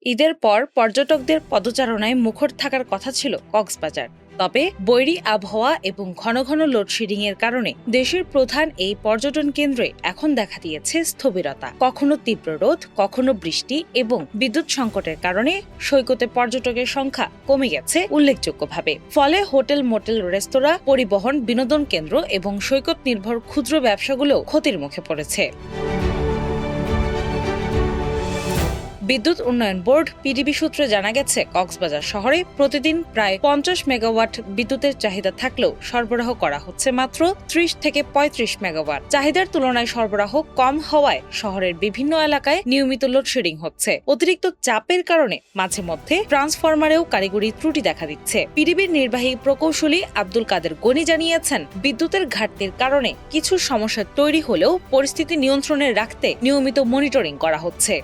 ঈদের পর পর্যটকদের পদচারণায় মুখর থাকার কথা ছিল কক্সবাজার। তবে বৈরী আবহাওয়া এবং ঘন ঘন লোডশেডিং এর কারণে দেশের প্রধান এই পর্যটন কেন্দ্রে এখন দেখা দিয়েছে স্থবিরতা। কখনো তীব্র রোদ, কখনো বৃষ্টি এবং বিদ্যুৎ সংকটের কারণে সৈকতে পর্যটকের সংখ্যা কমে গেছে উল্লেখযোগ্যভাবে। ফলে হোটেল, মোটেল, রেস্তোরাঁ, পরিবহন, বিনোদন কেন্দ্র এবং সৈকত নির্ভর ক্ষুদ্র ব্যবসাগুলো ক্ষতির মুখে পড়েছে। বিদ্যুৎ উন্নয়ন বোর্ড পিডিবি সূত্রে জানা গেছে, কক্সবাজার শহরে প্রতিদিন প্রায় 50 মেগাওয়াট বিদ্যুতের চাহিদা থাকলেও সরবরাহ করা হচ্ছে মাত্র 30 থেকে 35 মেগাওয়াট। চাহিদার তুলনায় সরবরাহ কম হওয়ায় শহরের বিভিন্ন এলাকায় নিয়মিত লোডশেডিং হচ্ছে। অতিরিক্ত চাপের কারণে মাঝে মধ্যে ট্রান্সফরমারেও কারিগরি ত্রুটি দেখা দিচ্ছে। পিডিবির নির্বাহী প্রকৌশলী আব্দুল কাদের গনি জানিয়েছেন, বিদ্যুতের ঘাটতির কারণে কিছু সমস্যা তৈরি হলেও পরিস্থিতি নিয়ন্ত্রণে রাখতে নিয়মিত মনিটরিং করা হচ্ছে।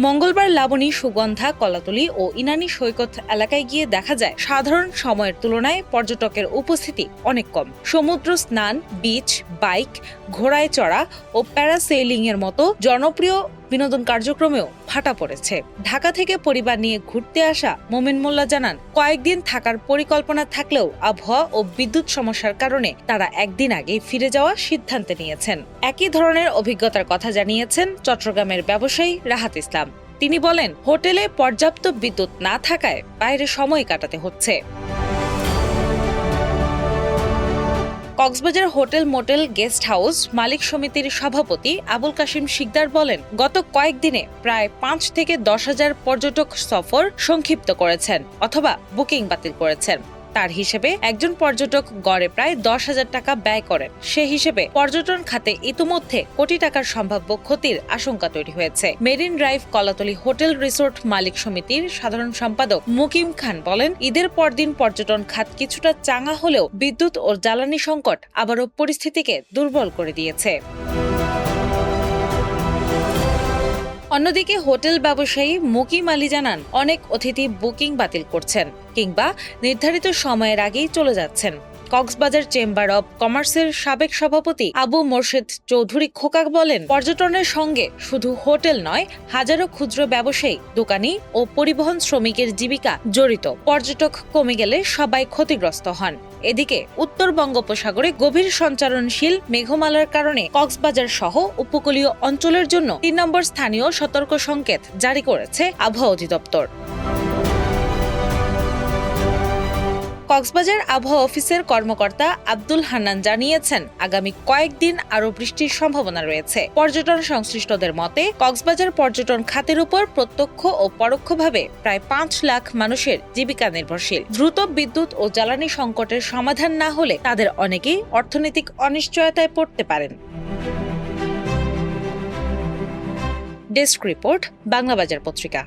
মঙ্গলবার লাবণী, সুগন্ধা, কলাতলী ও ইনানী সৈকত এলাকায় গিয়ে দেখা যায় সাধারণ সময়ের তুলনায় পর্যটকের উপস্থিতি অনেক কম। সমুদ্র স্নান, বিচ, বাইক, ঘোড়ায় চড়া ও প্যারাসেইলিং এর মতো জনপ্রিয় বিনোদন কার্যক্রমেও ভাটা পড়েছে। ঢাকা থেকে পরিবার নিয়ে ঘুরতে আসা মোমিন মোল্লা জানান, কয়েকদিন থাকার পরিকল্পনা থাকলেও আবহাওয়া ও বিদ্যুৎ সমস্যার কারণে তারা একদিন আগে ফিরে যাওয়ার সিদ্ধান্ত নিয়েছেন। একই ধরনের অভিজ্ঞতার কথা জানিয়েছেন চট্টগ্রামের ব্যবসায়ী রাহাত ইসলাম। তিনি বলেন, হোটেলে পর্যাপ্ত বিদ্যুৎ না থাকায় বাইরে সময় কাটাতে হচ্ছে। Cox's Bazar hotel, motel, guest house মালিক সমিতির সভাপতি আবুল কাশিম শিকদার বলেন, গত কয়েকদিনে প্রায় 5 থেকে 10,000 পর্যটক সফর সংক্ষিপ্ত করেছেন অথবা বুকিং বাতিল করেছেন। তার হিসেবে একজন পর্যটক গড়ে প্রায় 10,000 টাকা ব্যয় করেন। সে হিসেবে পর্যটন খাতে ইতিমধ্যে কোটি টাকার সম্ভাব্য ক্ষতির আশঙ্কা তৈরি হয়েছে। Marine drive Kolatoli hotel resort মালিক সমিতির সাধারণ সম্পাদক মুকিম খান বলেন, ঈদের পরদিন পর্যটন খাত কিছুটা চাঙা হলেও বিদ্যুৎ ও জ্বালানি সংকট আবারও পরিস্থিতিকে দুর্বল করে দিয়েছে। অন্যদিকে হোটেল ব্যবসায়ী মুকিম আলী জানান, অনেক অতিথি বুকিং বাতিল করছেন কিংবা নির্ধারিত সময়ের আগেই চলে যাচ্ছেন। কক্সবাজার চেম্বার অব কমার্সের সাবেক সভাপতি আবু মোর্শেদ চৌধুরী খোকা বলেন, পর্যটনের সঙ্গে শুধু হোটেল নয়, হাজারো ক্ষুদ্র ব্যবসায়ী, দোকানি ও পরিবহন শ্রমিকের জীবিকা জড়িত। পর্যটক কমে গেলে সবাই ক্ষতিগ্রস্ত হন। এদিকে উত্তর বঙ্গোপসাগরে গভীর সঞ্চারণশীল মেঘমালার কারণে কক্সবাজার সহ উপকূলীয় অঞ্চলের জন্য 3 নম্বর স্থানীয় সতর্ক সংকেত জারি করেছে আবহাওয়া অধিদপ্তর। কক্সবাজার আবহাওয়া অফিসের কর্মকর্তা আব্দুল হান্নান জানিয়েছেন, আগামী কয়েকদিন আরও বৃষ্টির সম্ভাবনা রয়েছে। পর্যটন সংশ্লিষ্টদের মতে, কক্সবাজার পর্যটন খাতের উপর প্রত্যক্ষ ও পরোক্ষভাবে প্রায় 5 লাখ মানুষের জীবিকা নির্ভরশীল। দ্রুত বিদ্যুৎ ও জ্বালানি সংকটের সমাধান না হলে তাদের অনেকেই অর্থনৈতিক অনিশ্চয়তায় পড়তে পারেন। ডেস্ক রিপোর্ট, বাংলাবাজার পত্রিকা।